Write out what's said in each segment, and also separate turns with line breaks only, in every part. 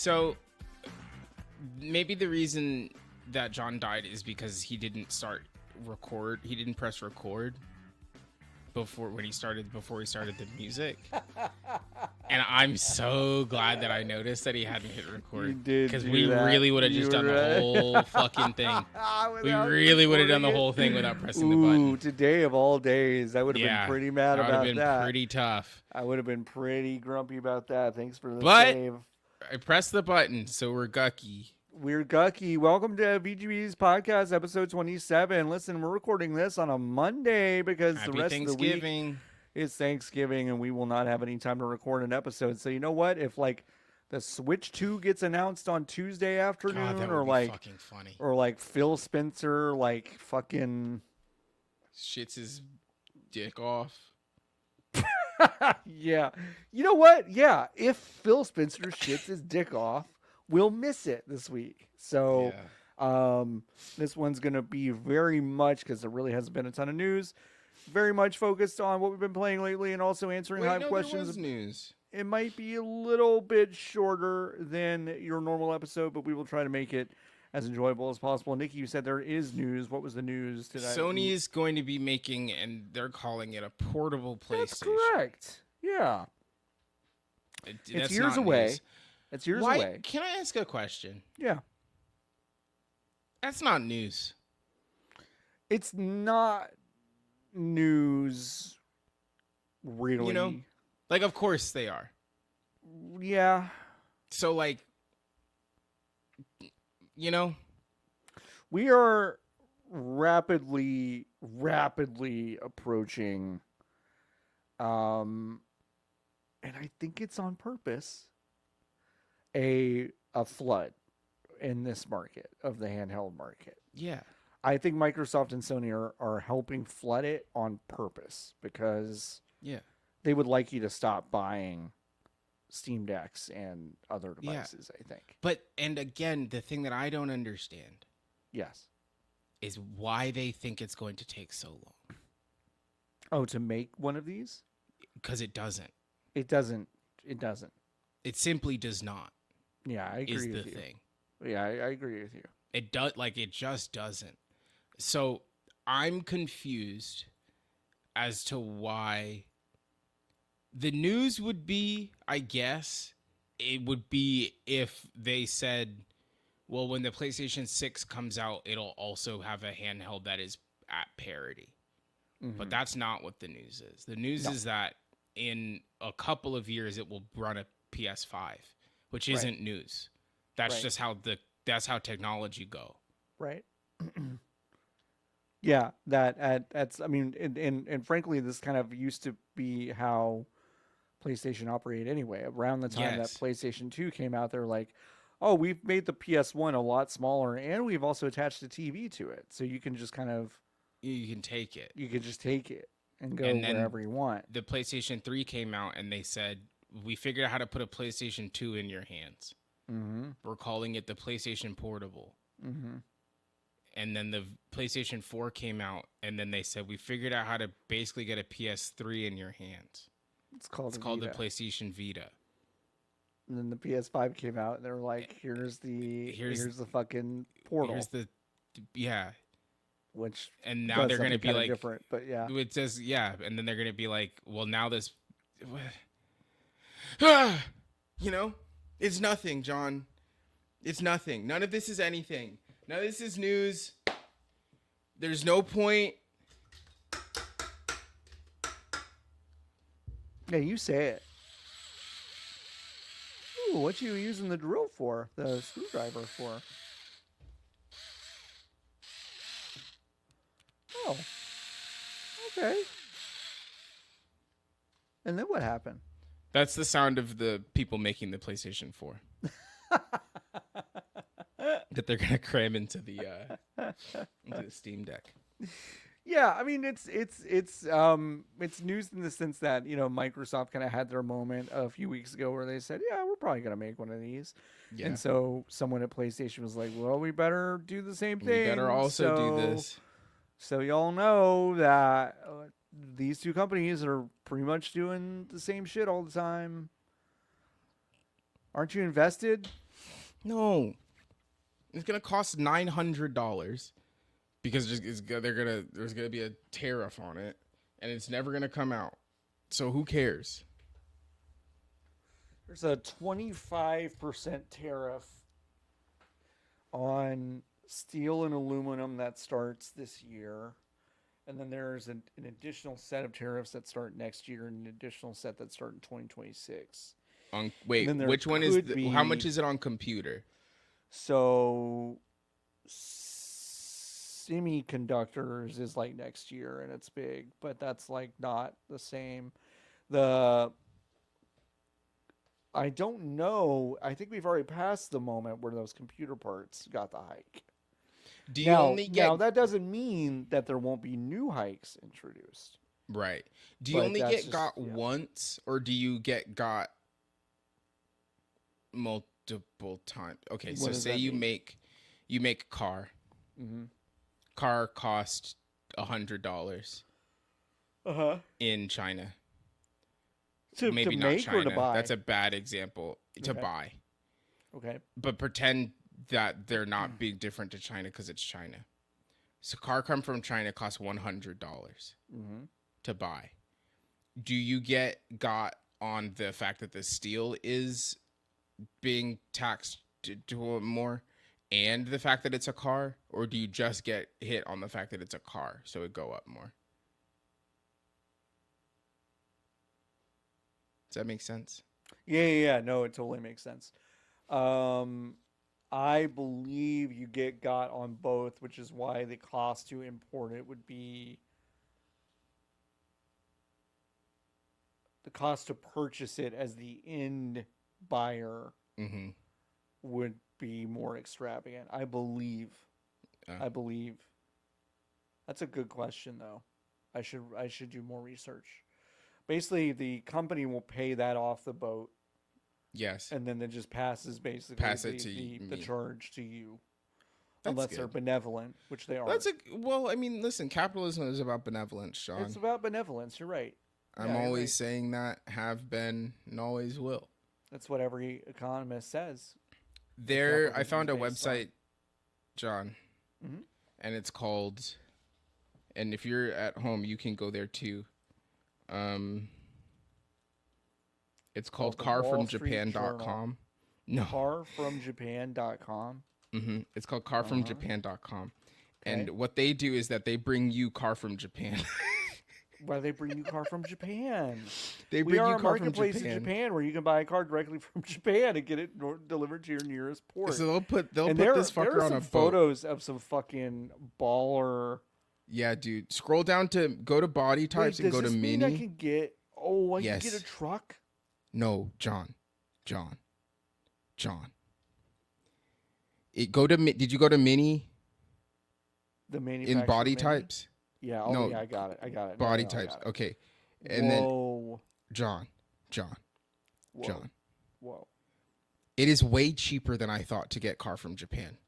So maybe the reason that John died is because he didn't he didn't press record before he started the music. And I'm so glad that I noticed that he hadn't hit record, because we really would have just done the whole fucking thing. We really would have done the whole thing without pressing the button.
Today of all days, I would have been pretty mad about that.
That would have been pretty tough.
I would have been pretty grumpy about that. Thanks for the save.
I pressed the button, so we're gucky.
We're Gucky. Welcome to VGB's podcast, episode 27. Listen, we're recording this on a Monday because the rest of the week is Thanksgiving, and we will not have any time to record an episode. So you know what? If like the Switch 2 gets announced on Tuesday afternoon,
that
or
would be
like
fucking funny,
or like Phil Spencer like fucking
shits his dick off.
Yeah, you know what? Yeah, if Phil Spencer shits his dick off, we'll miss it this week. So this one's going to be very much, because there really hasn't been a ton of news, very much focused on what we've been playing lately and also answering HIVE questions.
There was news.
It might be a little bit shorter than your normal episode, but we will try to make it as enjoyable as possible. Nikki, you said there is news. What was the news today?
Sony is going to be making, and they're calling it a portable PlayStation.
That's correct. Yeah. It's years away.
News.
It's years away.
Can I ask a question?
Yeah.
That's not news.
It's not news, really.
You know? Like, of course they are.
Yeah.
So, like, you know?
We are rapidly approaching, and I think it's on purpose, a flood in this market of the handheld market.
Yeah.
I think Microsoft and Sony are helping flood it on purpose, because they would like you to stop buying Steam Decks and other devices, I think.
But, and again, the thing that I don't understand is why they think it's going to take so long.
Oh, to make one of these?
Because it doesn't.
It doesn't.
It simply does not.
Yeah, I agree with you.
Is the thing.
Yeah, I agree with you.
It just doesn't. So I'm confused as to why. The news would be, I guess, it would be if they said, well, when the PlayStation 6 comes out, it'll also have a handheld that is at parity. Mm-hmm. But that's not what the news is. The news is that in a couple of years, it will run a PS5, which isn't news. That's just that's how technology go.
Right. Yeah, that's, I mean, and frankly, this kind of used to be how PlayStation operated anyway. Around the time that PlayStation 2 came out, they're like, oh, we've made the PS1 a lot smaller, and we've also attached a TV to it. So you can just kind of...
You can take it.
You can just take it and go wherever you want.
The PlayStation 3 came out, and they said, we figured out how to put a PlayStation 2 in your hands. Mm-hmm. We're calling it the PlayStation Portable. Mm-hmm. And then the PlayStation 4 came out, and then they said, we figured out how to basically get a PS3 in your hands. It's called the PlayStation Vita.
And then the PS5 came out, and they were like, here's the fucking Portal.
Here's the,
Which,
and now they're going to be like,
different, but yeah.
It says, and then they're going to be like, well, now this, you know, it's nothing, John. It's nothing. None of this is anything. None of this is news. There's no point.
Yeah, you say it. Ooh, what you using the drill for? The screwdriver for? Oh. Okay. And then what happened?
That's the sound of the people making the PlayStation 4. That they're gonna cram into the Steam Deck.
Yeah, I mean it's news in the sense that, you know, Microsoft kind of had their moment a few weeks ago where they said, yeah, we're probably gonna make one of these, and so someone at PlayStation was like, well, we better do the same thing.
We better also do this.
So y'all know that these two companies are pretty much doing the same shit all the time. Aren't you invested?
No, it's gonna cost $900 because there's gonna be a tariff on it, and it's never gonna come out. So who cares?
There's a 25% tariff on steel and aluminum that starts this year. And then there's an additional set of tariffs that start next year and an additional set that start in 2026.
Wait, which one is how much is it on computer?
So semiconductors is like next year and it's big, but that's like not the same. I don't know. I think we've already passed the moment where those computer parts got the hike. Now that doesn't mean that there won't be new hikes introduced.
Right. Do you only get got once, or do you get got multiple times? Okay, so say you make a car.
Mm-hmm.
Car cost $100. In China. Maybe not China. Or to buy? That's a bad example. To buy.
Okay.
But pretend that they're not being different to China because it's China. So car come from China costs $100 to buy. Do you got on the fact that the steel is being taxed to more and the fact that it's a car, or do you just get hit on the fact that it's a car so it go up more? Does that make sense?
Yeah. No, it totally makes sense. I believe you get got on both, which is why the cost to import it would be the cost to purchase it as the end buyer would be more extravagant. I believe. That's a good question, though. I should do more research. Basically, the company will pay that off the boat.
Yes.
And then it just passes the charge to you. Unless they're benevolent, which they are.
Listen, capitalism is about benevolence, Sean.
It's about benevolence, you're right.
I'm always saying that, have been, and always will.
That's what every economist says.
I found a website, John, and it's called, and if you're at home, you can go there too. It's called carfromjapan.com. No.
Carfromjapan.com?
It's called carfromjapan.com. And what they do is that they bring you car from Japan.
Why they bring you car from Japan?
They bring you car from Japan. We are a
marketplace in Japan where you can buy a car directly from Japan and get it delivered to your nearest port.
So they'll put this fucker on a boat.
Photos of some fucking baller.
Yeah, dude. Scroll down to go to body types and go to mini.
Mean I can get can get a truck?
No, John. Did you go to mini?
The manufacturer
in body types?
Yeah. Yeah, I got it.
Body types. Okay. And then John.
Whoa.
It is way cheaper than I thought to get car from Japan.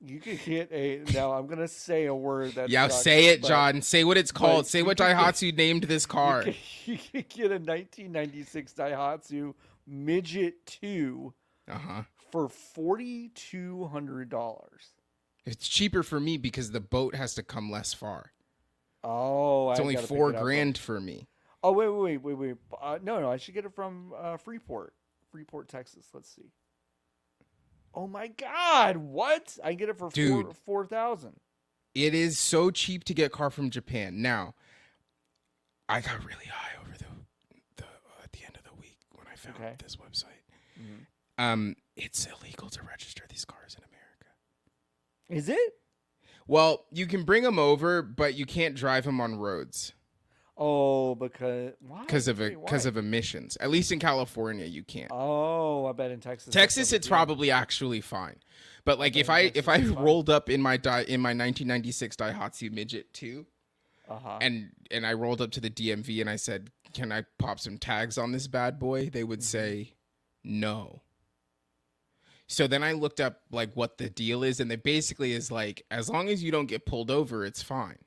You could get now I'm going to say a word that
say it, John. Say what it's called. Say what Daihatsu named this car.
You could get a 1996 Daihatsu Midget 2 for $4,200. It's
cheaper for me because the boat has to come less far.
Oh,
it's only $4,000 for me.
Oh, wait. No, I should get it from Freeport, Texas. Let's see. Oh my God! What? I get it for $4,000.
It is so cheap to get car from Japan. Now, I got really high over the at the end of the week when I found this website. It's illegal to register these cars in America.
Is it?
Well, you can bring them over, but you can't drive them on roads.
Oh, because why?
Because of emissions. At least in California, you can't.
Oh, I bet in Texas.
Texas, it's probably actually fine. But like if I rolled up in my 1996 Daihatsu Midget 2, and I rolled up to the DMV and I said, "Can I pop some tags on this bad boy?" They would say, "No." So then I looked up like what the deal is, and it basically is like, as long as you don't get pulled over, it's fine.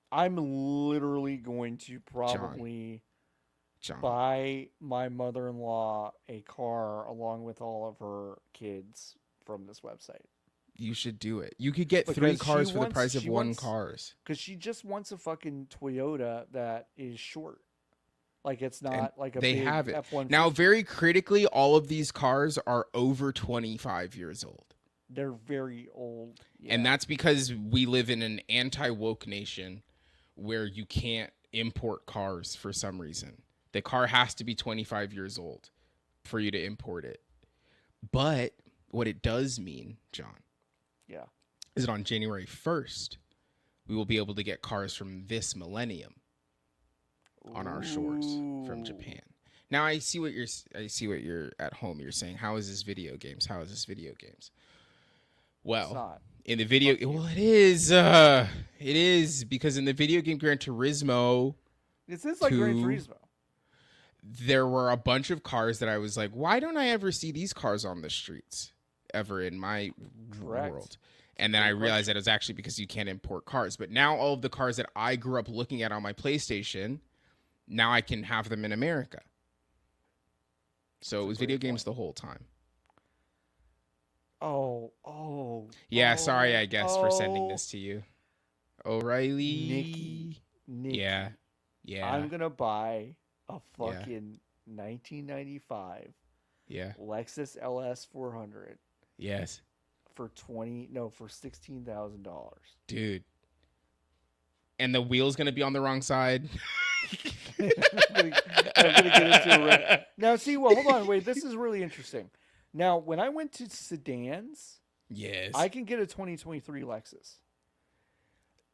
I'm literally going to probably
John.
buy my mother-in-law a car along with all of her kids from this website.
You should do it. You could get 3 cars for the price of 1 car.
Because she just wants a fucking Toyota that is short. Like it's not
and
like a
they
big
have it.
F-150.
Now, very critically, all of these cars are over 25 years old.
They're very old. Yeah.
And that's because we live in an anti-woke nation where you can't import cars for some reason. The car has to be 25 years old for you to import it. But what it does mean, John, is that on January 1st, we will be able to get cars from this millennium on our shores from Japan. Now I see what you're at home. You're saying, how is this video games? How is this video games? Well, in the video, it is because in the video game Gran Turismo,
this is like Gran Turismo.
There were a bunch of cars that I was like, why don't I ever see these cars on the streets ever in my world? And then I realized that it was actually because you can't import cars. But now all of the cars that I grew up looking at on my PlayStation, now I can have them in America. So it was video games the whole time. Yeah, sorry, I guess, for sending this to you. O'Reilly.
Niki.
Yeah.
I'm going to buy a fucking 1995 Lexus LS 400.
Yes.
For $16,000.
Dude. And the wheel's going to be on the wrong side.
I'm gonna get into it. Now, see, well, hold on, wait. This is really interesting. Now, when I went to sedans, I can get a 2023 Lexus.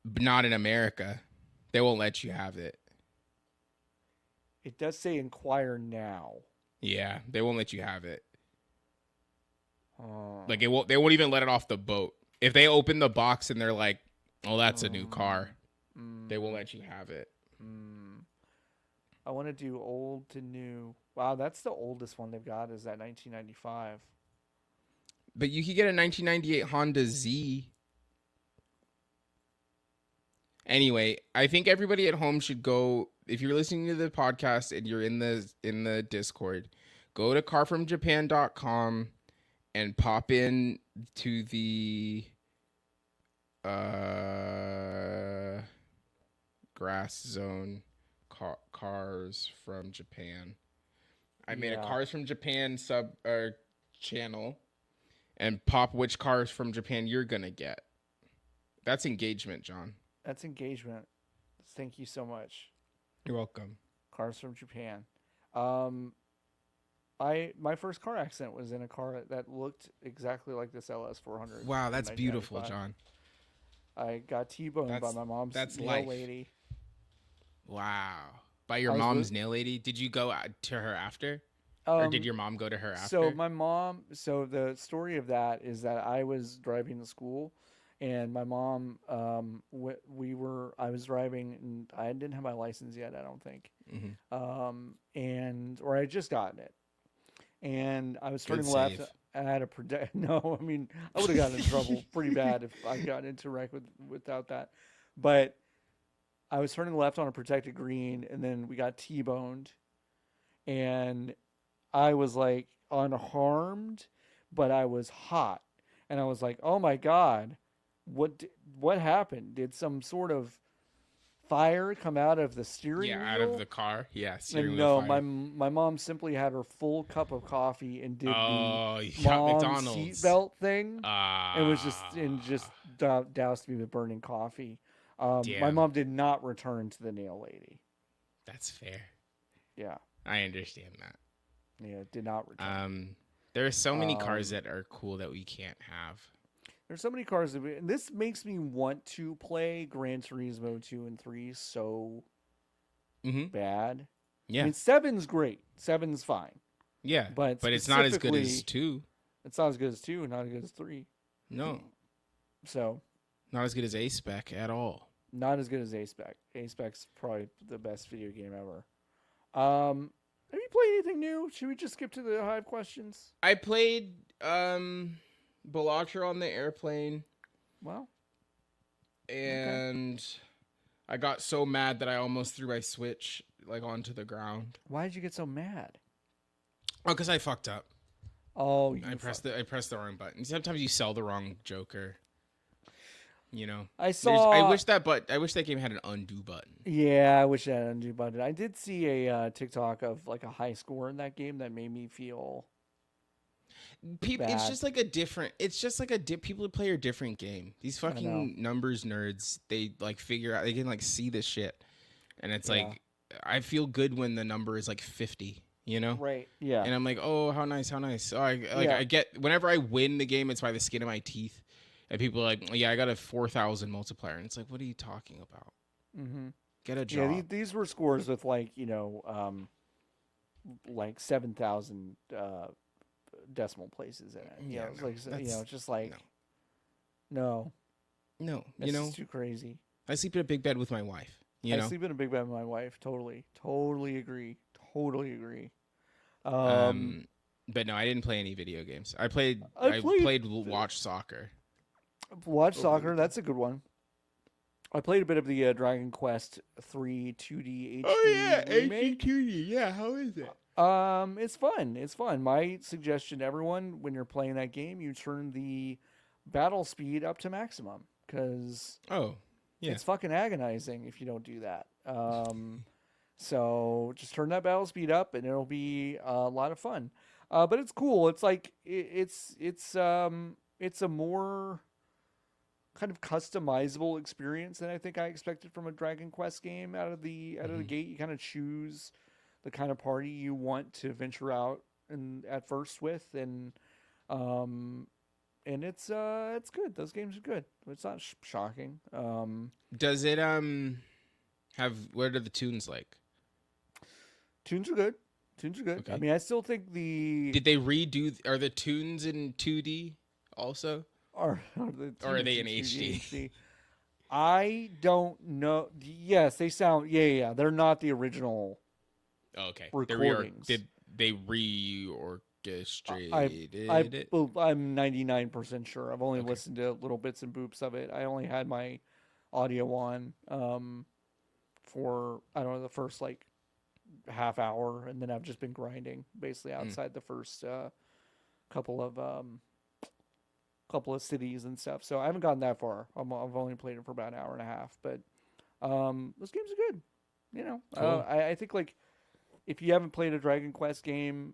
But not in America. They won't let you have it.
It does say inquire now.
Yeah, they won't let you have it. Like they won't even let it off the boat. If they open the box and they're like, "Oh, that's a new car," they won't let you have it.
I want to do old to new. Wow, that's the oldest one they've got is that 1995.
But you could get a 1998 Honda Z. Anyway, I think everybody at home should go. If you're listening to the podcast and you're in the Discord, go to carfromjapan.com and pop in to the grass zone cars from Japan. I made a cars from Japan sub channel and pop which cars from Japan you're gonna get. That's engagement, John.
That's engagement. Thank you so much.
You're welcome.
Cars from Japan. My first car accident was in a car that looked exactly like this LS 400.
Wow, that's beautiful, John.
I got T-boned by my mom's nail lady.
Wow. By your mom's nail lady? Did you go to her after? Or did your mom go to her after?
So the story of that is that I was driving to school and my mom, I was driving and I didn't have my license yet, I don't think. Or I had just gotten it. And I was turning left. I had a no, I mean, I would have gotten in trouble pretty bad if I got into a wreck without that. But I was turning left on a protected green, and then we got T-boned, and I was like unharmed, but I was hot, and I was like, "Oh my God, what happened? Did some sort of fire come out of the steering wheel?
Out of the car. Yeah, steering
wheel.
No,
fire. my mom simply had her full cup of coffee and did the
mom's
seatbelt thing. It was just doused me with burning coffee. My mom did not return to the nail lady.
That's fair.
Yeah,
I understand that.
Yeah, did not return.
There are so many cars that are cool that we can't have.
There's so many cars and this makes me want to play Gran Turismo 2 and 3 so bad.
Yeah.
I mean, 7's great. 7's fine.
Yeah. But it's not as good as 2.
It's not as good as 2 and not as good as 3.
No.
So.
Not as good as A-Spec at all.
Not as good as A-Spec. A-Spec's probably the best video game ever. Have you played anything new? Should we just skip to the Hive questions?
I played Pagliacci on the airplane.
Wow.
And I got so mad that I almost threw my Switch like onto the ground.
Why did you get so mad?
Oh, because I fucked up.
Oh,
I pressed the wrong button. Sometimes you sell the wrong Joker. You know,
I wish
that game had an undo button.
Yeah, I wish it had an undo button. I did see a TikTok of like a high score in that game that made me feel.
People, it's just like a different. It's just like people play a different game. These fucking numbers nerds, they like figure out. They can like see this shit, and it's like I feel good when the number is like 50. You know,
right? Yeah,
and I'm like, oh, how nice. So I get whenever I win the game, it's by the skin of my teeth. And people are like, yeah, I got a 4,000 multiplier. And it's like, what are you talking about?
Mm-hmm.
Get a job.
Yeah, these were scores with like, like 7,000 decimal places in it. You know, it's like, it's just like, no.
This
is too crazy.
I sleep in a big bed with my wife. I
sleep in a big bed with my wife. Totally agree.
But no, I didn't play any video games. I played Watch Soccer.
Watch Soccer, that's a good one. I played a bit of the Dragon Quest 3 2D HD.
Oh yeah,
remake.
HD 2D. Yeah, how is it?
It's fun. It's fun. My suggestion to everyone, when you're playing that game, you turn the battle speed up to maximum because it's fucking agonizing if you don't do that. So just turn that battle speed up and it'll be a lot of fun. But it's cool. It's like it's a more kind of customizable experience than I think I expected from a Dragon Quest game out of the gate. You kind of choose the kind of party you want to venture out at first with, and it's good. Those games are good. It's not shocking.
Does it have what are the tunes like?
Tunes are good. Okay. I mean, I still think
Did they redo? Are the tunes in 2D also?
Or
are they in HD?
I don't know. Yes, they sound. Yeah. They're not the original.
Okay.
Recordings.
They reorchestrated
it? I'm 99% sure. I've only listened to little bits and boops of it. I only had my audio on for I don't know the first like half hour, and then I've just been grinding basically outside the first couple of cities and stuff. So I haven't gotten that far. I've only played it for about an hour and a half, but those games are good. Cool. I think like if you haven't played a Dragon Quest game,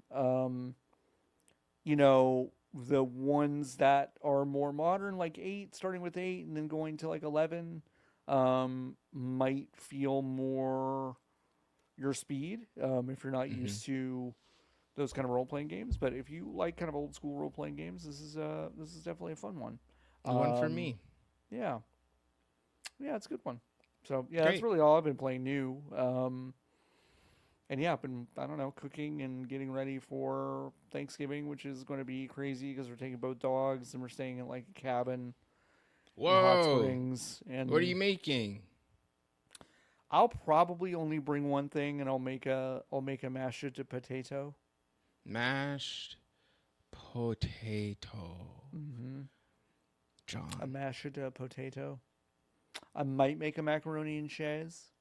the ones that are more modern, like 8, starting with 8 and then going to like 11, might feel more your speed if you're not used to those kind of role-playing games. But if you like kind of old school role-playing games, this is definitely a fun one.
One for me.
Yeah, it's a good one. So yeah,
Great.
That's really all I've been playing new. And yeah, I've been cooking and getting ready for Thanksgiving, which is going to be crazy because we're taking both dogs and we're staying in like a cabin.
Whoa!
In Hot Springs. And
what are you making?
I'll probably only bring one thing, and I'll make a mashed potato.
Mashed potato.
Mm-hmm.
John.
A mashed potato. I might make a macaroni and cheese.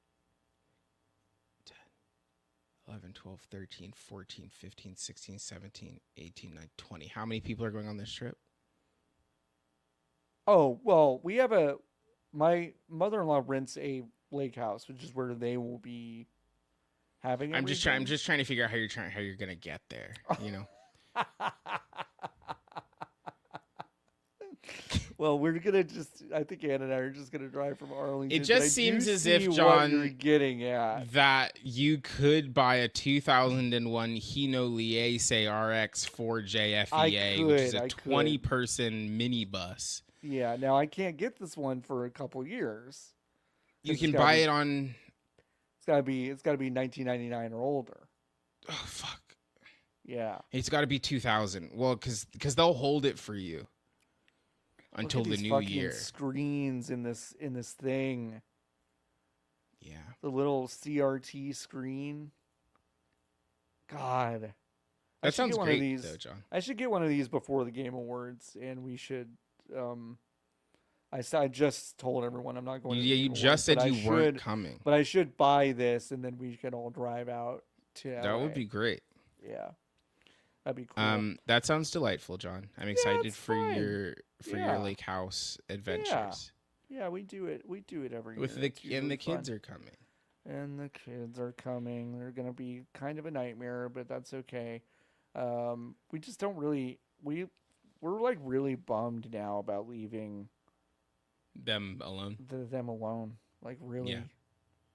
10, 11, 12, 13, 14, 15, 16, 17, 18, 19, 20. How many people are going on this trip?
Oh, well, my mother-in-law rents a lake house, which is where they will be having everything.
I'm just trying to figure out how you're going to get there,
Well, I think Ann and I are just gonna drive from Arlington.
It just seems as if, John,
you're getting at
that you could buy a 2001 Hino Liese RX 4J FEA, which is a 20-person minibus.
Yeah, now I can't get this one for a couple years.
You can buy it on.
It's gotta be 1999 or older.
Oh fuck.
Yeah.
It's got to be 2000. Well, because they'll hold it for you until the new year.
Screens in this thing.
Yeah.
The little CRT screen. God.
That sounds great, though, John.
I should get one of these before the Game Awards, and we should I just told everyone I'm not going to the
Yeah, you
Game
just
Awards,
said you weren't coming.
but I should buy this, and then we could all drive out to LA.
That would be great.
Yeah, that'd be cool.
That sounds delightful, John. I'm excited for
fine.
your lake house adventures.
Yeah, we do it. We do it every
With
year.
the kids are coming.
And the kids are coming. They're gonna be kind of a nightmare, but that's okay. We just don't really we're like really bummed now about leaving
Them alone.
them alone. Like really.
Yeah.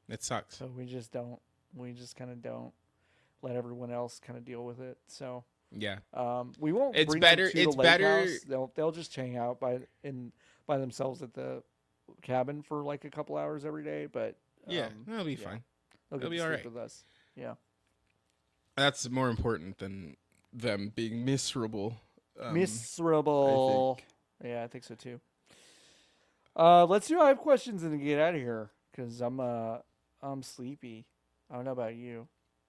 It sucks.
So we just don't. We just kind of don't let everyone else kind of deal with it. So
yeah.
We won't.
It's
bring
better.
Them to
it's
the lake
better.
House. They'll just hang out by themselves at the cabin for like a couple hours every day. But
that'll be fine.
They'll
be all right
with us. Yeah.
That's more important than them being miserable.
Miserable. I think so too. Let's do HIVE questions and get out of here because I'm sleepy. I don't know about you.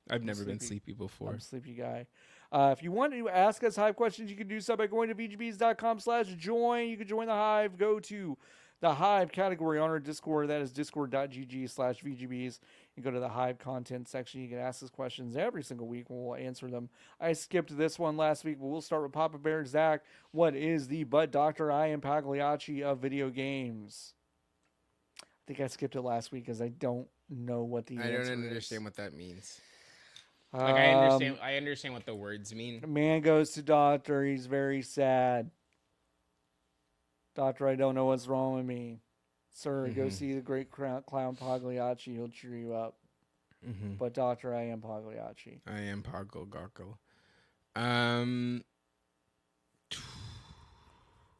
I've never been sleepy before.
I'm a sleepy guy. If you want to ask us HIVE questions, you can do so by going to vgbs.com/join. You can join the HIVE. Go to the HIVE category on our Discord. That is discord.gg/vgbs. You go to the HIVE content section. You can ask us questions every single week. We'll answer them. I skipped this one last week, but we'll start with Papa Bear Zach. What is the butt doctor I am Pagliacci of video games? I think I skipped it last week because I don't know what the answer is.
I don't understand what that means. Like I understand what the words mean.
Man goes to doctor. He's very sad. Doctor, I don't know what's wrong with me. Sir, go see the great clown Pagliacci. He'll cheer you up. But doctor, I am Pagliacci.
I am Pagliacci.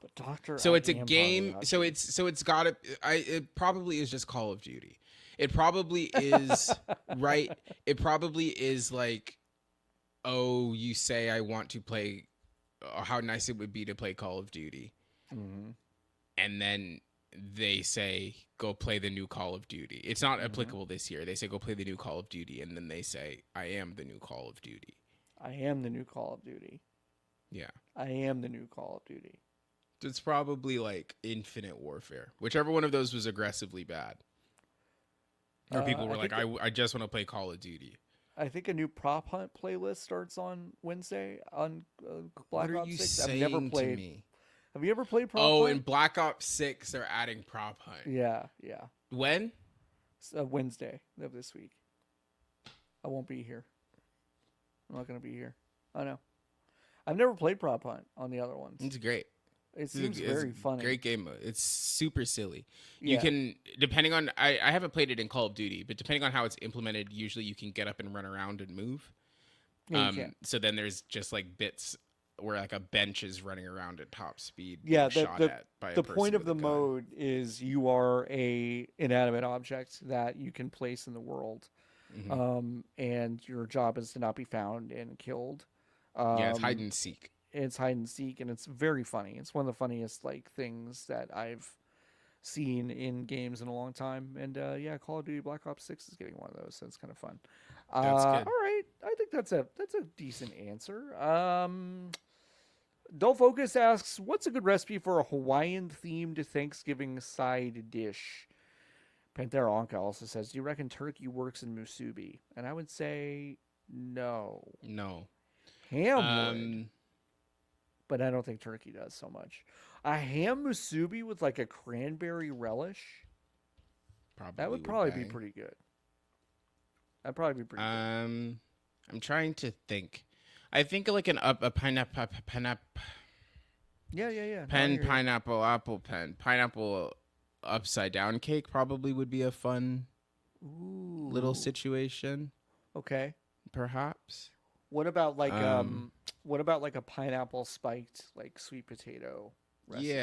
But doctor,
so it's a game. Pagliacci. So it's got to. It probably is just Call of Duty. It probably is right. It probably is like, oh, you say I want to play. How nice it would be to play Call of Duty. And then they say, go play the new Call of Duty. It's not applicable this year. They say, go play the new Call of Duty. And then they say, I am the new Call of Duty.
I am the new Call of Duty.
Yeah.
I am the new Call of Duty.
It's probably like Infinite Warfare. Whichever one of those was aggressivly bad. Or people were like, I just want to play Call of Duty.
I think a new prop hunt playlist starts on Wednesday on Black Ops 6.
I've never played. To me?
Have you ever played Prop Hunt?
Oh, in Black Ops 6, they're adding Prop Hunt.
Yeah.
When?
Wednesday of this week. I won't be here. I'm not going to be here. I know. I've never played Prop Hunt on the other ones.
It's great.
It seems very funny.
Great game mode. It's super silly. You can, depending on, I haven't played it in Call of Duty, but depending on how it's implemented, usually you can get up and run around and move.
Yeah, you can.
So then there's just like bits where like a bench is running around at top speed.
Yeah,
the
point of the mode is you are a inanimate object that you can place in the world, and your job is to not be found and killed.
It's hide and seek.
It's hide and seek, and it's very funny. It's one of the funniest things that I've seen in games in a long time. And Call of Duty Black Ops 6 is getting one of those, so it's kind of fun.
That's good.
All right, I think that's a decent answer. Don't Focus asks, what's a good recipe for a Hawaiian-themed Thanksgiving side dish? Panthera Anka also says, do you reckon turkey works in musubi? And I would say no.
No.
Ham would, but I don't think turkey does so much. A ham musubi with like a cranberry relish? That would probably be pretty good. That'd probably be pretty good.
I'm trying to think. I think like a pineapple.
Yeah.
Pineapple, apple pen. Pineapple upside down cake probably would be a fun little situation.
Okay.
Perhaps.
What about like a pineapple spiked like sweet potato recipe?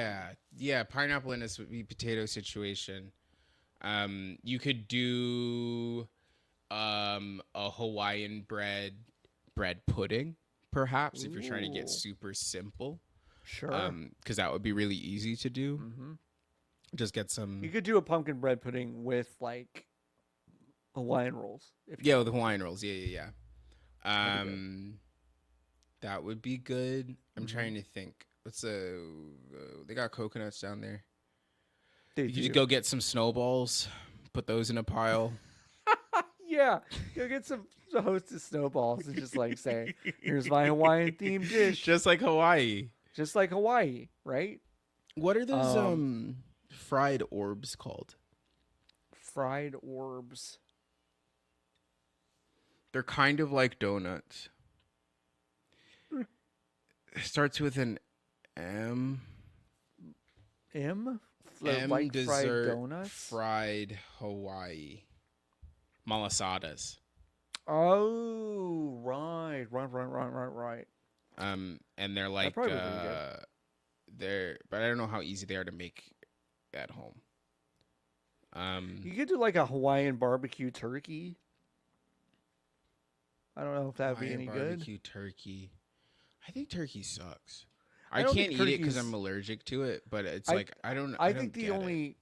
Yeah, pineapple in a sweet potato situation. You could do a Hawaiian bread pudding, perhaps, if you're trying to get super simple.
Sure.
Because that would be really easy to do. Just get some.
You could do a pumpkin bread pudding with like Hawaiian rolls.
With Hawaiian rolls. Yeah. That would be good. I'm trying to think. They got coconuts down there. You could go get some snowballs, put those in a pile.
Yeah, go get some Hostess snowballs and just like say, "Here's my Hawaiian themed dish,"
just like Hawaii,
right?
What are those fried orbs called?
Fried orbs.
They're kind of like donuts. It starts with an M.
M?
Like dessert, fried donuts? Fried Hawaii. Malasadas.
Oh, right.
And they're like they're, but I don't know how easy they are to make at home.
You could do like a Hawaiian barbecue turkey. I don't know if that'd be any good.
Barbecue turkey. I think turkey sucks. I can't eat it because I'm allergic to it, but it's I think
the only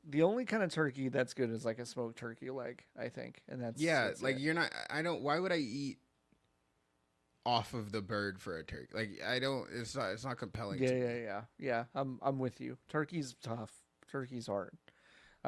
kind of turkey that's good is like a smoked turkey leg, I think. And that's
like you're not why would I eat off of the bird for a turkey? Like it's not compelling to me.
Yeah. I'm with you. Turkey's tough. Turkey's hard.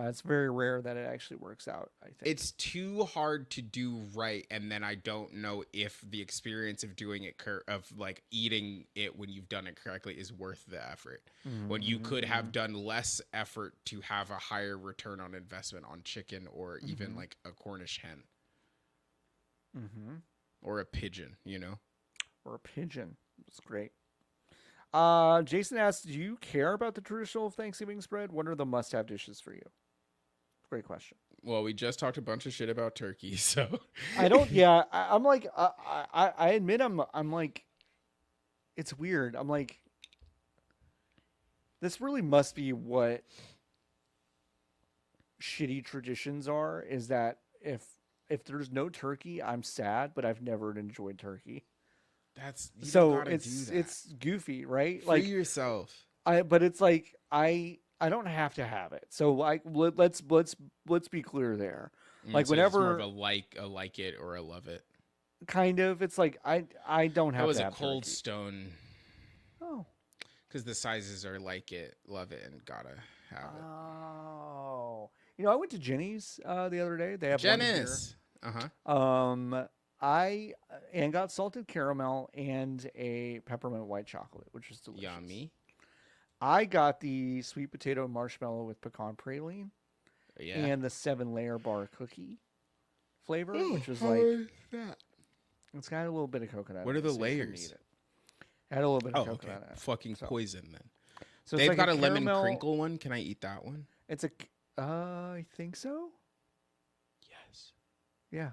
It's very rare that it actually works out, I think.
It's too hard to do right, and then I don't know if the experience of doing it of like eating it when you've done it correctly is worth the effort. Mm-hmm. When you could have done less effort to have a higher return on investment on chicken or even like a Cornish hen. Or a pigeon,
Or a pigeon. That's great. Jason asks, do you care about the traditional Thanksgiving spread? What are the must-have dishes for you? Great question.
Well, we just talked a bunch of shit about turkey, so
I don't. Yeah, I'm like, I admit, I'm like, it's weird. I'm like, this really must be what shitty traditions are. Is that if there's no turkey, I'm sad, but I've never enjoyed turkey. It's goofy, right?
Free yourself.
But it's like I don't have to have it. So let's be clear there. Like
so
whenever
it's more of a like it or a love it.
Kind of. It's like I don't have to have
That was a Cold
turkey.
Stone.
Oh.
Because the sizes are like it, love it, and gotta have it.
Oh. I went to Jenny's the other day. They have
Jenny's.
I got salted caramel and a peppermint white chocolate, which is delicious.
Yummy.
I got the sweet potato marshmallow with pecan praline, and the 7-layer bar cookie flavor, which was like
that.
It's got a little bit of coconut.
What are the layers?
It had a little bit of coconut in it.
Fucking poison then.
So
they've got a lemon crinkle one. Can I eat that one?
It's a. I think so.
Yes.
Yeah.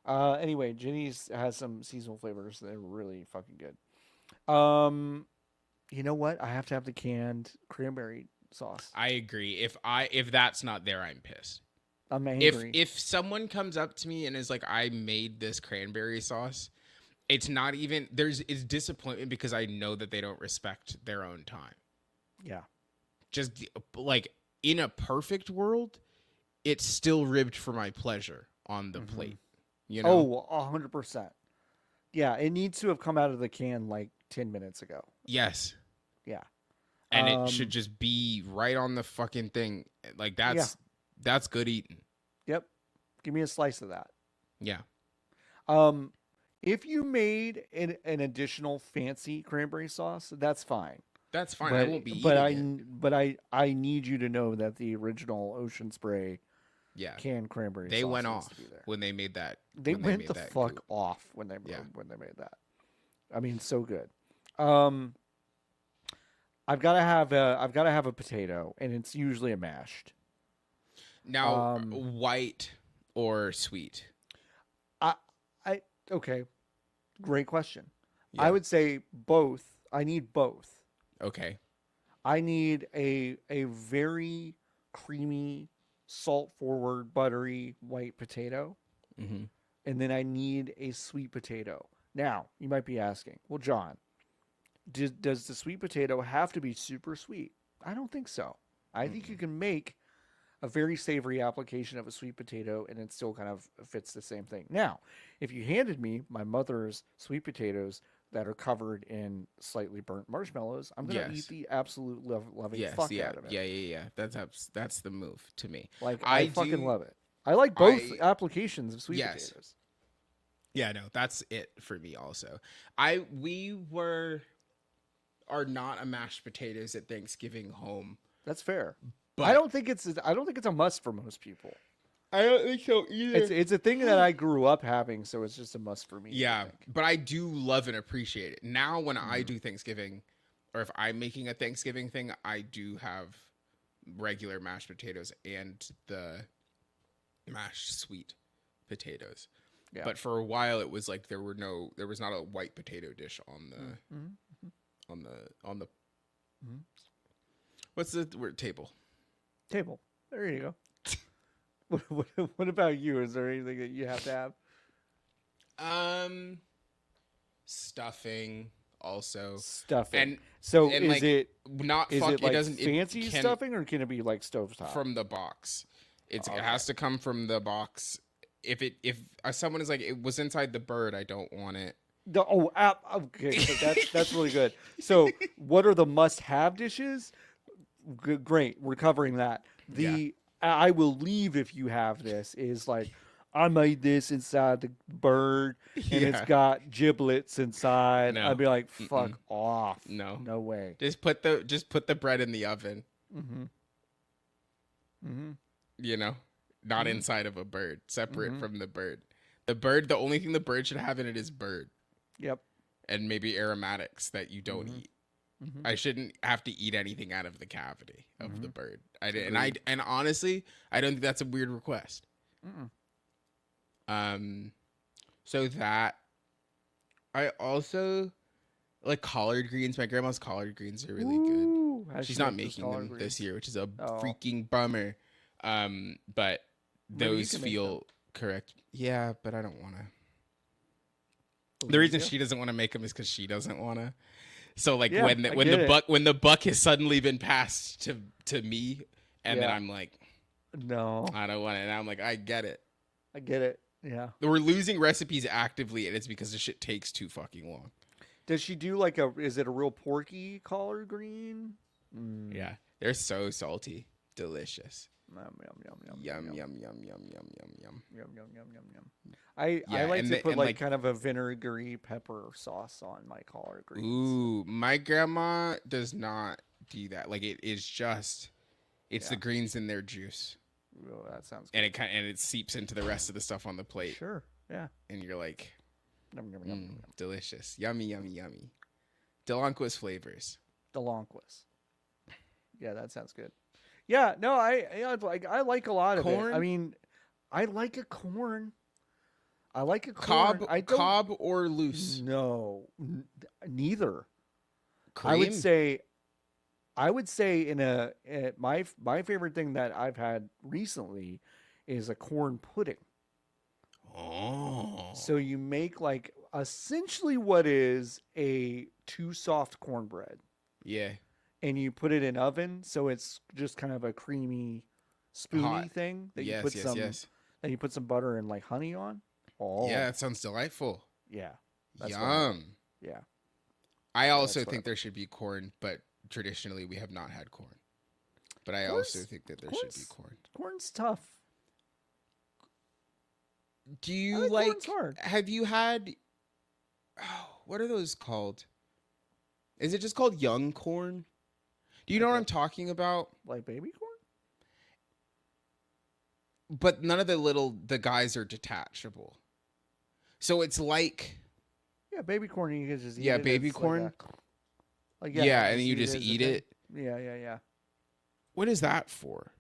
Anyway, Jenny's has some seasonal flavors. They're really fucking good. You know what? I have to have the canned cranberry sauce.
I agree. If that's not there, I'm pissed.
I'm angry.
If someone comes up to me and is like, I made this cranberry sauce, it's not even it's disappointment because I know that they don't respect their own time.
Yeah.
Just like in a perfect world, it's still ribbed for my pleasure on the plate.
100%. Yeah, it needs to have come out of the can like 10 minutes ago.
Yes.
Yeah.
And it should just be right on the fucking thing. Like that's good eating.
Yep. Give me a slice of that.
Yeah.
If you made an additional fancy cranberry sauce, that's fine.
That's fine.
But,
I won't be eating it.
But I need you to know that the original Ocean Spray canned cranberry sauce
went off when they made that.
They went the fuck off when they made that. I mean, so good. I've got to have a potato, and it's usually a mashed.
Now, white or sweet?
Okay, great question. Yeah. I would say both. I need both.
Okay.
I need a very creamy, salt forward, buttery white potato, and then I need a sweet potato. Now, you might be asking, well, John, does the sweet potato have to be super sweet? I don't think so. I think you can make a very savory application of a sweet potato, and it still kind of fits the same thing. Now, if you handed me my mother's sweet potatoes that are covered in slightly burnt marshmallows, I'm gonna eat the absolute loving fuck out of it.
Yeah. That's the move to me.
Like I fucking love it. I like both applications of sweet potatoes.
Yeah, no, that's it for me also. We are not a mashed potatoes at Thanksgiving home.
That's fair. But I don't think it's a must for most people.
I don't think so either.
It's a thing that I grew up having, so it's just a must for me.
Yeah, but I do love and appreciate it. Now when I do Thanksgiving, or if I'm making a Thanksgiving thing, I do have regular mashed potatoes and the mashed sweet potatoes. Yeah. But for a while it was like there was not a white potato dish on the what's the word? Table.
There you go. What about you? Is there anything that you have to have?
Stuffing also.
Stuffing.
And
is
like,
it
not
is
fuck,
it like
it doesn't
fancy stuffing, or can it be like stovetop?
From the box. It has to come from the box. If someone is like, it was inside the bird, I don't want it.
Okay, so that's really good. So what are the must-have dishes? Great, we're covering that. I will leave if you have this is like, I made this inside the bird and it's got giblets inside. No. I'd be like, fuck off.
No
way.
Just put the bread in the oven. You know, not inside of a bird, separate from the bird. The only thing the bird should have in it is bird.
Yep.
And maybe aromatics that you don't eat. I shouldn't have to eat anything out of the cavity of the bird. And honestly, I don't think that's a weird request. So that I also like collard greens. My grandma's collard greens are really good. She's not making them this year, which is a freaking bummer. But those feel correct. Yeah, but I don't want to. The reason she doesn't want to make them is because she doesn't want to. So like when the buck has suddenly been passed to me, and then I'm like,
no,
I don't want it. And I'm like, I get it.
Yeah.
We're losing recipes actively, and it's because the shit takes too fucking long.
Does she do like is it a real porky collard green?
Yeah. They're so salty. Delicious.
Yum. I
Yeah,
like to put
like
kind of a vinegary pepper sauce on my collard greens.
Ooh, my grandma does not do that. Like it's the greens in their juice.
Oh, that sounds good.
And it seeps into the rest of the stuff on the plate.
Sure. Yeah.
And you're like, delicious. Yummy. Delonquis flavors.
Yeah, that sounds good. Yeah, no, I like a lot of
corn?
it. I mean, I like a corn. I like a
corn.
Cob,
cob or loose?
No, neither.
Cream?
I would say my favorite thing that I've had recently is a corn pudding.
Oh.
So you make like essentially what is a too soft cornbread.
Yeah.
And you put it in oven, so it's just kind of a creamy, spoony thing that you put some butter and like honey on. Oh,
yeah, that sounds delightful.
Yeah,
yum.
Yeah,
I also think there should be corn, but traditionally we have not had corn. But I also think that there should be corn.
Corn's tough.
Do you like? Have you had? Oh, what are those called? Is it just called young corn? Do you know what I'm talking about?
Like baby corn?
But none of the guys are detachable. So it's like...
Yeah, baby corn, you can just eat it.
Yeah, baby corn.
And
then you just eat it.
Yeah.
What is that for?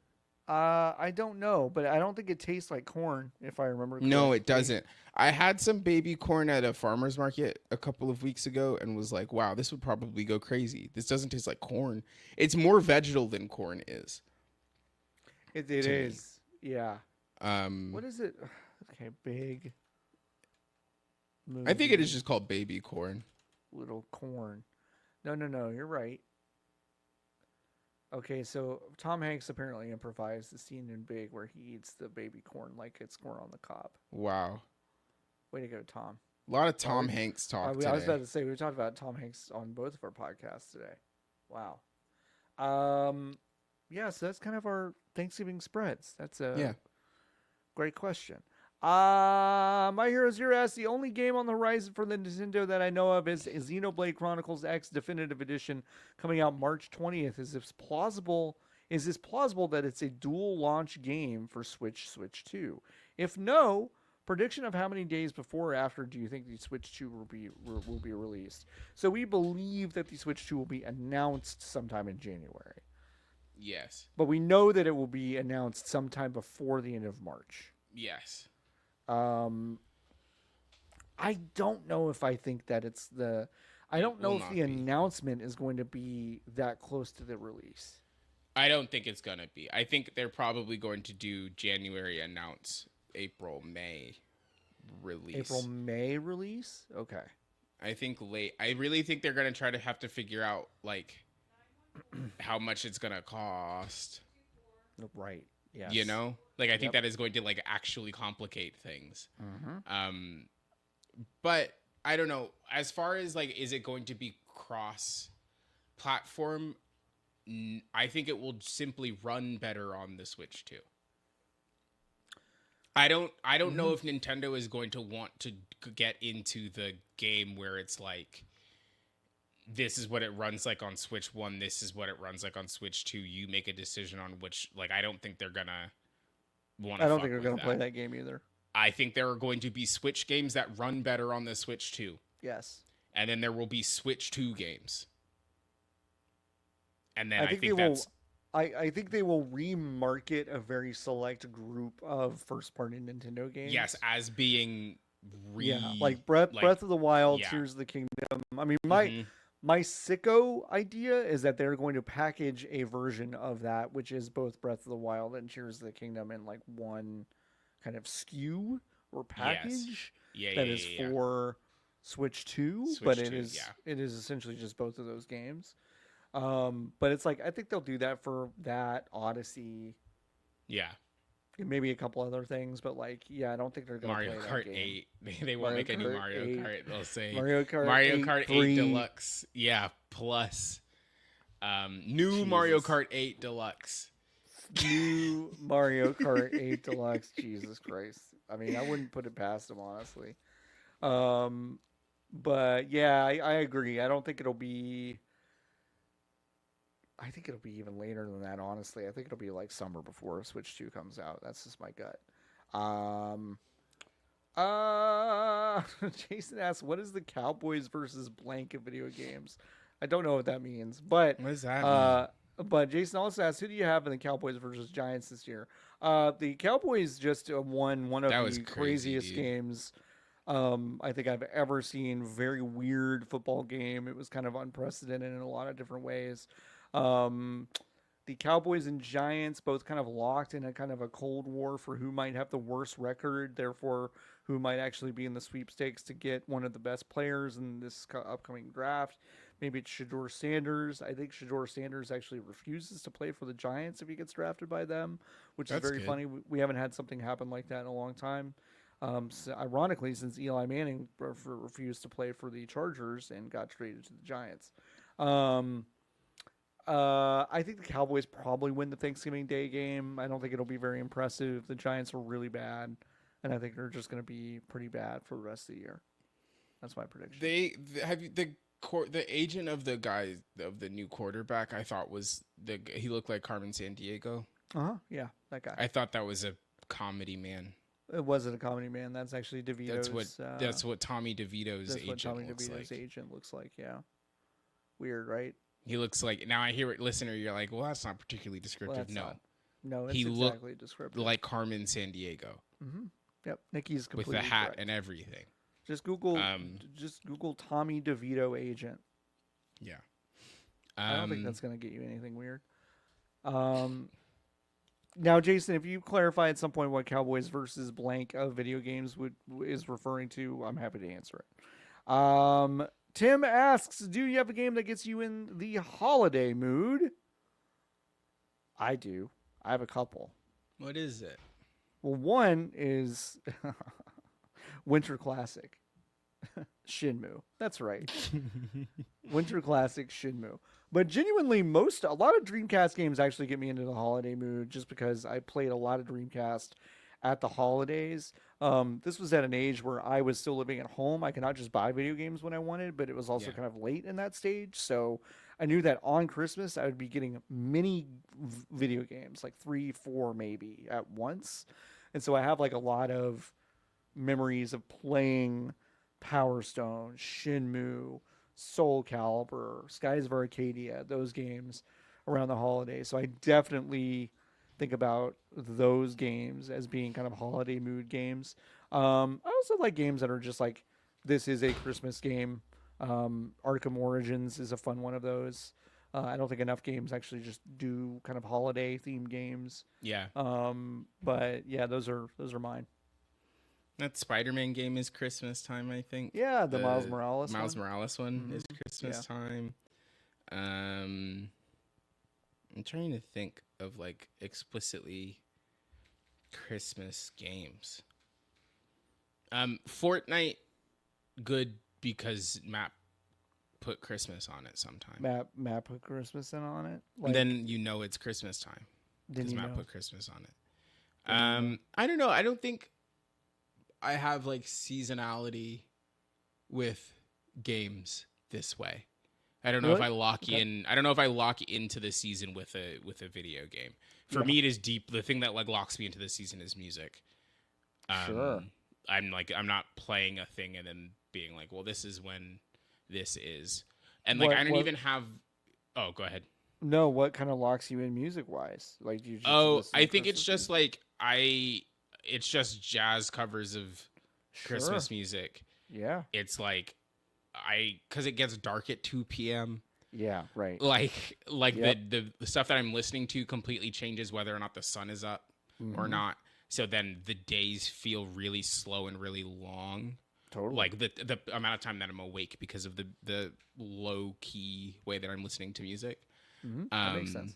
I don't know, but I don't think it tastes like corn, if I remember correctly.
No, it doesn't. I had some baby corn at a farmer's market a couple of weeks ago and was like, wow, this would probably go crazy. This doesn't taste like corn. It's more vegetal than corn is.
It is. Yeah.
What
is it? Okay, big.
I think it is just called baby corn.
Little corn. No, you're right. Okay, so Tom Hanks apparently improvised the scene in Big where he eats the baby corn like it's corn on the cob.
Wow.
Way to go, Tom.
A lot of Tom Hanks talk today.
I was about to say we talked about Tom Hanks on both of our podcasts today. Wow. Yeah, so that's kind of our Thanksgiving spreads. That's a great question. My Hero Zero asks, the only game on the horizon for the Nintendo that I know of is Xenoblade Chronicles X Definitive Edition coming out March 20th. Is this plausible that it's a dual launch game for Switch 2? If no, prediction of how many days before or after do you think the Switch 2 will be released? So we believe that the Switch 2 will be announced sometime in January.
Yes.
But we know that it will be announced sometime before the end of March.
Yes.
I don't know if I think that it's the... I don't know if the announcement is going to be that close to the release.
I don't think it's going to be. I think they're probably going to do January announce, April, May release.
April, May release? Okay.
I think late. I really think they're going to have to figure out, like, how much it's going to cost.
Right. Yes.
You know? Like, I think that is going to, like, actually complicate things.
Mm-hmm.
But I don't know. As far as, like, is it going to be cross-platform? I think it will simply run better on the Switch too. I don't know if Nintendo is going to want to get into the game where it's like, this is what it runs like on Switch 1, this is what it runs like on Switch 2. You make a decision on which, like, I don't think they're gonna want to.
I don't think they're gonna play that game either.
I think there are going to be Switch games that run better on the Switch 2.
Yes.
And then there will be Switch 2 games. And then
I think they will remarket a very select group of first-party Nintendo games.
Yes, as being
like Breath of the Wild, Tears of the Kingdom. I mean, my sicko idea is that they're going to package a version of that, which is both Breath of the Wild and Tears of the Kingdom in like one kind of SKU or package that is for Switch 2, but it is essentially just both of those games. But it's like, I think they'll do that for that, Odyssey.
Yeah.
And maybe a couple other things, but like, I don't think they're going to play that
Kart
game.
8. They won't make a new Mario Kart. They'll say
Mario Kart
8 Deluxe. Yeah, plus. New Mario Kart 8 Deluxe.
New Mario Kart 8 Deluxe. Jesus Christ. I mean, I wouldn't put it past them, honestly. But yeah, I agree. I don't think it'll be... I think it'll be even later than that, honestly. I think it'll be like summer before Switch 2 comes out. That's just my gut. Jason asks, what is the Cowboys versus blank of video games? I don't know what that means. But
what does that mean?
But Jason also asks, who do you have in the Cowboys versus Giants this year? The Cowboys just won one of the craziest games I think I've ever seen. Very weird football game. It was kind of unprecedented in a lot of different ways. The Cowboys and Giants both kind of locked in a kind of a cold war for who might have the worst record, therefore who might actually be in the sweepstakes to get one of the best players in this upcoming draft. Maybe it's Shedeur Sanders. I think Shedeur Sanders actually refuses to play for the Giants if he gets drafted by them, which is very funny. We haven't had something happen like that in a long time. So ironically, since Eli Manning refused to play for the Chargers and got traded to the Giants. I think the Cowboys probably win the Thanksgiving Day game. I don't think it'll be very impressive. The Giants are really bad, and I think they're just going to be pretty bad for the rest of the year. That's my prediction.
The agent of the guy of the new quarterback, I thought he looked like Carmen Sandiego.
Yeah, that guy.
I thought that was a comedy man.
It wasn't a comedy man. That's actually DeVito's.
That's what Tommy DeVito's agent looks like.
That's what Tommy DeVito's agent looks like. Yeah. Weird, right?
He looks like, now I hear it, listener, you're like, well, that's not particularly descriptive.
No, it's exactly descriptive.
Like Carmen Sandiego.
Mm-hmm. Yep, Nikki's completely
with the hat
correct.
and everything.
Just Google Tommy DeVito agent.
Yeah.
I don't think that's going to get you anything weird. Now, Jason, if you clarify at some point what Cowboys versus blank of video games is referring to, I'm happy to answer it. Tim asks, do you have a game that gets you in the holiday mood? I do. I have a couple.
What is it?
Well, one is Winter Classic. Shenmue. That's right. Winter Classic Shenmue. But genuinely, a lot of Dreamcast games actually get me into the holiday mood just because I played a lot of Dreamcast at the holidays. This was at an age where I was still living at home. I could not just buy video games when I wanted, but it was also kind of late in that stage. So I knew that on Christmas I would be getting many video games, like 3, 4 maybe at once. And so I have like a lot of memories of playing Power Stone, Shenmue, Soul Calibur, Skies of Arcadia, those games around the holidays. So I definitely think about those games as being kind of holiday mood games. I also like games that are just like, this is a Christmas game. Arkham Origins is a fun one of those. I don't think enough games actually just do kind of holiday themed games.
Yeah.
But yeah, those are mine.
That Spider-Man game is Christmas time, I think.
Yeah, the Miles Morales
one is Christmas time. I'm trying to think of like explicitly Christmas games. Fortnite, good because Matt put Christmas on it sometime.
Matt put Christmas on it.
Like, and then you know it's Christmas time because Matt put Christmas on it. I don't know. I don't think I have like seasonality with games this way. I don't know if I lock in. I don't know if I lock into the season with a video game. For me, it is deep. The thing that like locks me into the season is music.
Sure.
I'm not playing a thing and then being like, well, this is when this is, and like I don't even have. Oh, go ahead.
No, what kind of locks you in music wise? Like you?
Just I think it's just like it's just jazz covers of Christmas music.
Yeah.
It's like because it gets dark at 2 p.m.
Yeah, right.
Like the stuff that I'm listening to completely changes whether or not the sun is up or not. So then the days feel really slow and really long.
Totally.
Like the amount of time that I'm awake because of the low key way that I'm listening to music.
That makes sense.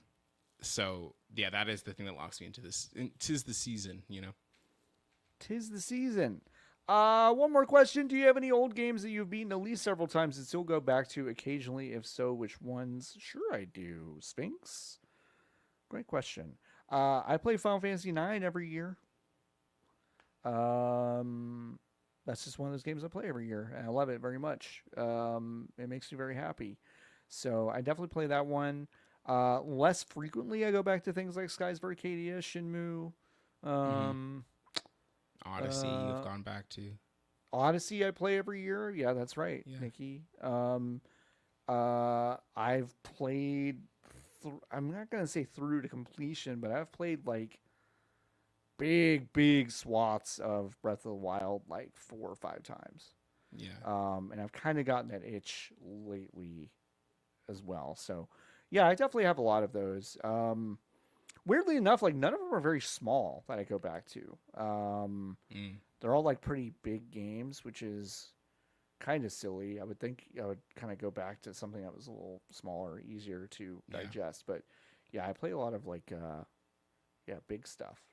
So yeah, that is the thing that locks me into this. 'Tis the season, you know.
'Tis the season. One more question. Do you have any old games that you've beaten at least several times and still go back to occasionally? If so, which ones? Sure, I do. Sphinx? Great question. I play Final Fantasy IX every year. That's just one of those games I play every year, and I love it very much. It makes me very happy. So I definitely play that one. Less frequently, I go back to things like Skies of Arcadia, Shenmue.
Odyssey, you've gone back to.
Odyssey, I play every year. Yeah, that's right, Nikki. I've played. I'm not gonna say through to completion, but I've played like big swaths of Breath of the Wild like 4 or 5 times.
Yeah.
And I've kind of gotten that itch lately as well. So, yeah, I definitely have a lot of those. Weirdly enough, like none of them are very small that I go back to. They're all like pretty big games, which is kind of silly. I would think I would kind of go back to something that was a little smaller, easier to digest. But yeah, I play a lot of like, big stuff.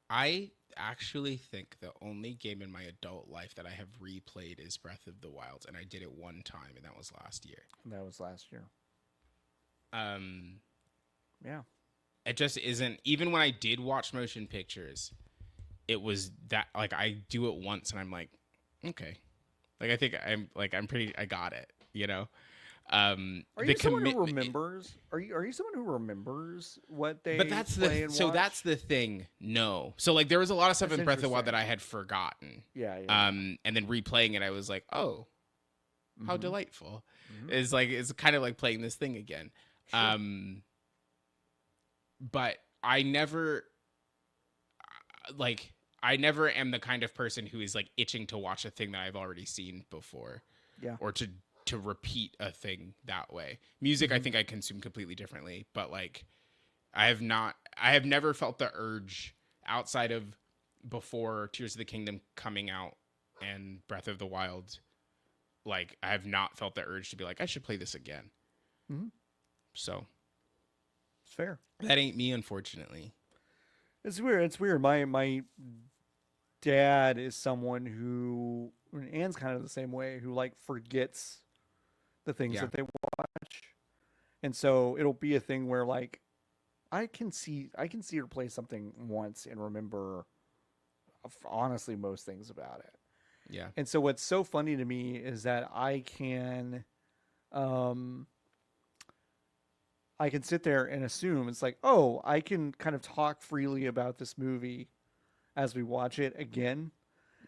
I actually think the only game in my adult life that I have replayed is Breath of the Wild, and I did it one time, and that was last year.
Yeah.
It just isn't. Even when I did watch motion pictures, it was that like I do it once, and I'm like, okay, like I think I got it, you know.
Are you someone who remembers? Are you someone who remembers what they?
But that's that's the thing. No, so like there was a lot of stuff in Breath of the Wild that I had forgotten.
Yeah.
And then replaying it, I was like, oh, how delightful! It's kind of like playing this thing again.
Sure.
But I never am the kind of person who is like itching to watch a thing that I've already seen before.
Yeah.
Or to repeat a thing that way. Music, I think I consume completely differently, but like I have never felt the urge outside of before Tears of the Kingdom coming out and Breath of the Wild. Like I have not felt the urge to be like, I should play this again. So
it's fair.
That ain't me, unfortunately.
It's weird. My dad is someone who, and Anne's kind of the same way, who like forgets the things that they watch. And so it'll be a thing where like I can see her play something once and remember honestly most things about it.
Yeah.
And so what's so funny to me is that I can sit there and assume it's like, oh, I can kind of talk freely about this movie as we watch it again.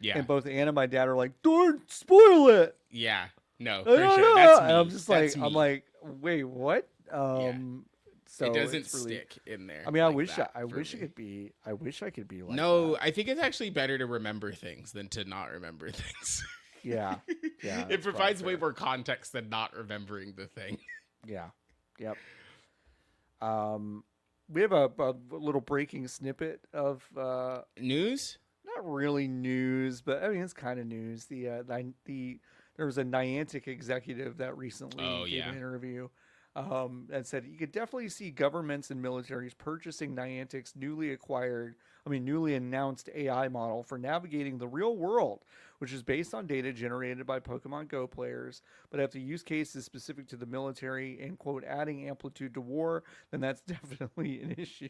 Yeah.
And both Anne and my dad are like, don't spoil it.
Yeah. No, for sure. That's me.
And I'm just like, I'm like, wait, what? So
it doesn't stick in there.
I mean, I wish I could be like
no,
that.
I think it's actually better to remember things than to not remember things.
Yeah.
It provides way more context than not remembering the thing.
Yeah. Yep. We have a little breaking snippet of
news.
Not really news, but I mean it's kind of news. There was a Niantic executive that recently gave an interview and said you could definitely see governments and militaries purchasing Niantic's newly announced AI model for navigating the real world, which is based on data generated by Pokemon Go players. But if the use case is specific to the military and, quote, adding amplitude to war, then that's definitely an issue.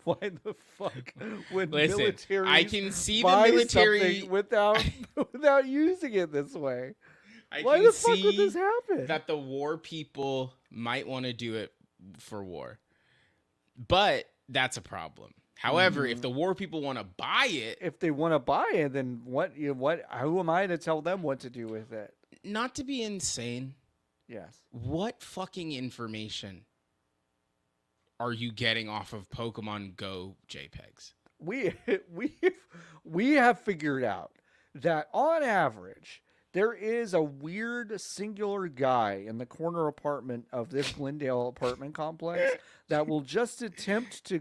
Why the fuck would military
I can see the military
without using it this way?
Why the fuck would this happen? That the war people might want to do it for war. But that's a problem. However, if the war people want to buy it,
then what? Who am I to tell them what to do with it?
Not to be insane.
Yes.
What fucking information are you getting off of Pokemon Go JPEGs?
We have figured out that on average, there is a weird singular guy in the corner apartment of this Glendale apartment complex that will just attempt to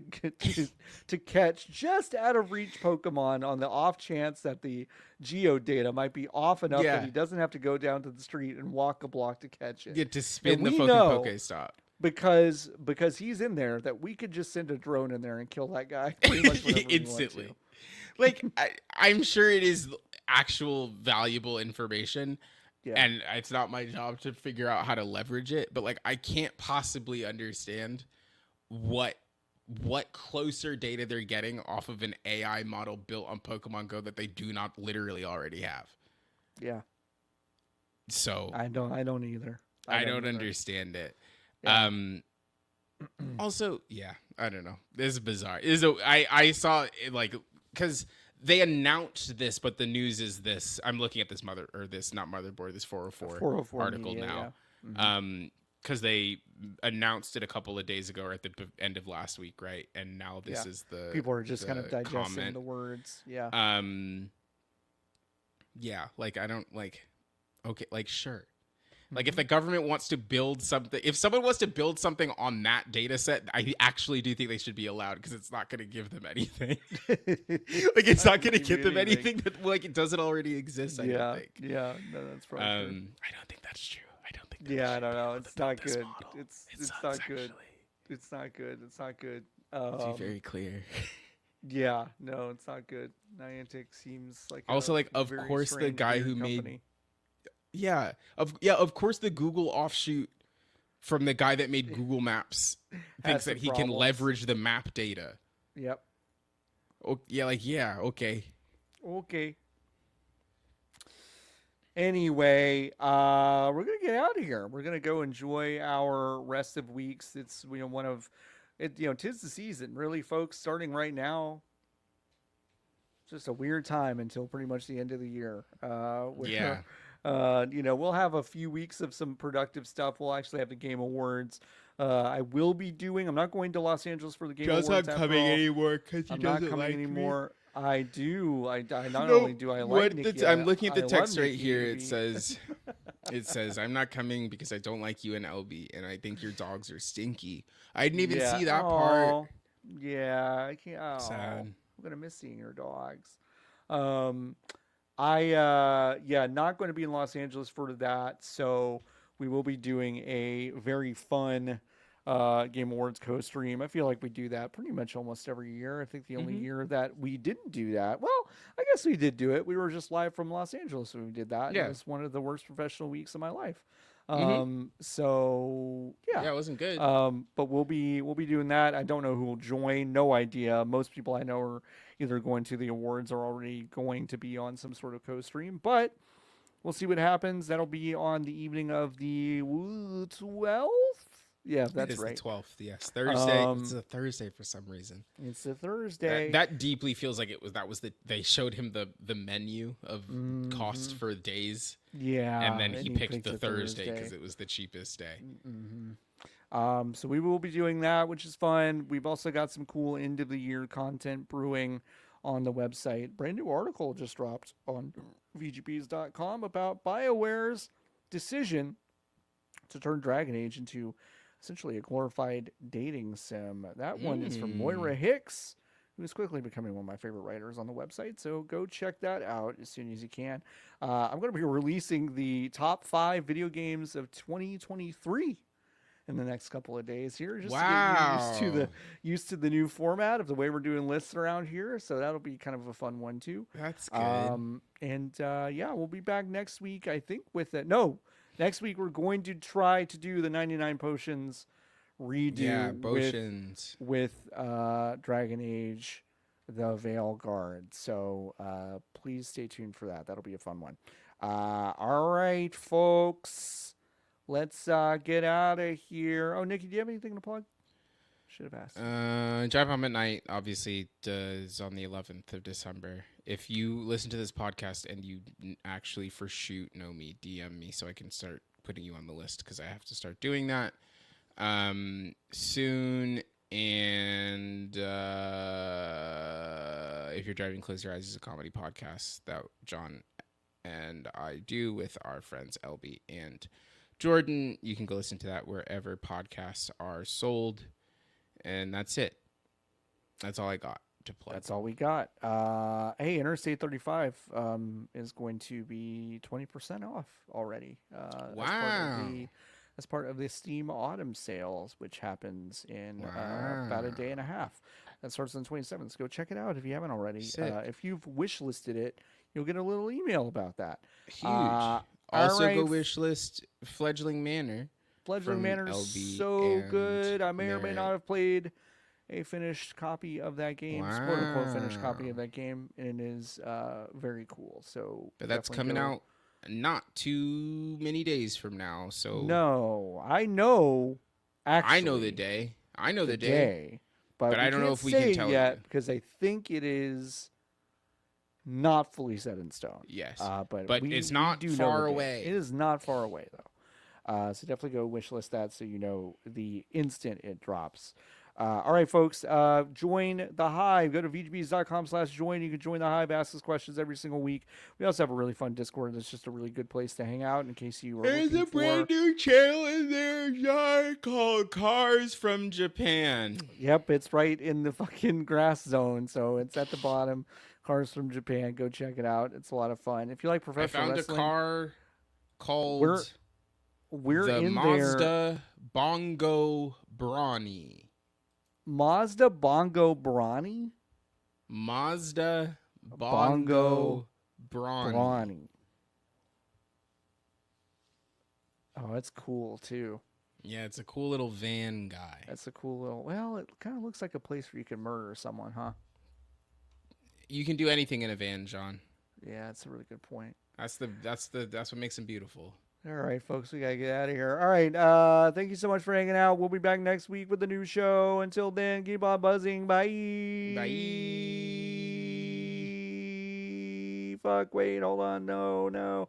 catch just out of reach Pokemon on the off chance that the geo data might be off enough that he doesn't have to go down to the street and walk a block to catch it.
Get to spin the fucking Pokestop.
Because he's in there, that we could just send a drone in there and kill that guy pretty much instantly.
We want to. Like I'm sure it is actual valuable information, and it's not my job to figure out how to leverage it. But like, I can't possibly understand what closer data they're getting off of an AI model built on Pokemon Go that they do not literally already have.
Yeah.
So
I don't either.
I don't understand it. Yeah. Also, I don't know. This is bizarre. I saw it like, because they announced this, but the news is this. I'm looking at this 404 article media, now. Yeah. Because they announced it a couple of days ago or at the end of last week, right? And now this is the
people are just kind of digesting the words. Yeah.
Yeah. Like, I don't like. Okay. Like, sure. Like, if the government wants to build something, if someone wants to build something on that data set, I actually do think they should be allowed, because it's not going to give them anything. Like, it's not going to give them anything that, like, it doesn't already exist, I don't think.
Yeah, no, that's probably true.
I don't think that's true. I don't think that's
true. I don't know. It's not good. It's not good. It's not good. It's not good.
To be very clear.
Yeah, no, it's not good. Niantic seems like
also, like, of course, the guy who made... Yeah, of course the Google offshoot from the guy that made Google Maps thinks that he can leverage the map data.
Yep.
Oh, yeah, okay.
Okay. Anyway, we're going to get out of here. We're going to go enjoy our rest of weeks. It's, tis the season, really, folks, starting right now. Just a weird time until pretty much the end of the year. We'll have a few weeks of some productive stuff. We'll actually have the Game Awards. I'm not going to Los Angeles for the Game Awards.
John's not coming anymore because he doesn't like
anymore. Me. I do. Only do I like Niki.
I'm looking at the text right here. It says, I'm not coming because I don't like you and LB, and I think your dogs are stinky. I didn't even see that part.
Yeah, I can't.
Sad.
I'm gonna miss seeing your dogs. Not going to be in Los Angeles for that. So we will be doing a very fun Game Awards co-stream. I feel like we do that pretty much almost every year. I think the only year that we didn't do that, well, I guess we did do it. We were just live from Los Angeles when we did that. Yeah. It was one of the worst professional weeks of my life. So yeah,
it wasn't good.
But we'll be doing that. I don't know who will join. No idea. Most people I know are either going to the awards or already going to be on some sort of co-stream, but we'll see what happens. That'll be on the evening of the 12th. Yeah, that's right.
The 12th, yes. Thursday. It's a Thursday for some reason.
It's a Thursday.
That deeply feels like it was. They showed him the menu of cost for days.
Yeah,
and then he picked the Thursday because it was the cheapest day.
So we will be doing that, which is fun. We've also got some cool end of the year content brewing on the website. Brand new article just dropped on VGBs.com about BioWare's decision to turn Dragon Age into essentially a glorified dating sim. That one is from Moira Hicks, who is quickly becoming one of my favorite writers on the website. So go check that out as soon as you can. I'm going to be releasing the top 5 video games of 2023 in the next couple of days here, just to get used to the new format of the way we're doing lists around here. So that'll be kind of a fun one too.
That's good.
Yeah, we'll be back next week, I think, with it. No, next week we're going to try to do the 99 Potions redo.
Yeah, potions
with Dragon Age, the Veil Guard. So please stay tuned for that. That'll be a fun one. All right, folks. Let's get out of here. Oh, Nikki, do you have anything to plug? Should have asked.
Drive Home at Night, obviously, is on the 11th of December. If you listen to this podcast and you actually for shoot know me, DM me so I can start putting you on the list because I have to start doing that soon. And if you're driving, Close Your Eyes is a comedy podcast that John and I do with our friends LB and Jordan. You can go listen to that wherever podcasts are sold. And that's it. That's all I got to plug.
That's all we got. Hey, Interstate 35 is going to be 20% off already.
Wow.
As part of the Steam Autumn sales, which happens in about a day and a half. That starts on the 27th. So go check it out if you haven't already. If you've wish listed it, you'll get a little email about that.
Huge. Also go wish list Fledgling Manor.
Fledgling Manor is so good. I may or may not have played a finished copy of that game, quote unquote finished copy of that game, and it is very cool. So,
but that's coming out not too many days from now. So
no, I know. Actually,
I know the day. I know the day.
But
I don't know if we can tell
yet because I think it is not fully set in stone.
Yes,
but
it's not far away.
It is not far away though. So definitely go wish list that so you know the instant it drops. All right, folks, join the Hive. Go to vgbs.com/join. You can join the Hive, ask us questions every single week. We also have a really fun Discord. That's just a really good place to hang out in case you are
There's a brand new channel in there, John, called Cars from Japan.
Yep, it's right in the fucking grass zone, so it's at the bottom. Cars from Japan. Go check it out. It's a lot of fun. If you like professional wrestling,
I found a car called
we're
the
in
Mazda
there.
Bongo Brawny.
Mazda Bongo Brawny?
Mazda Bongo Brawny.
Oh, that's cool too.
Yeah, it's a cool little van guy.
That's a cool little. Well, it kind of looks like a place where you can murder someone, huh?
You can do anything in a van, John.
Yeah, that's a really good point.
That's what makes them beautiful.
All right, folks, we gotta get out of here. All right, thank you so much for hanging out. We'll be back next week with a new show. Until then, keep on buzzing. Bye.
Bye.
Fuck, wait, hold on. No.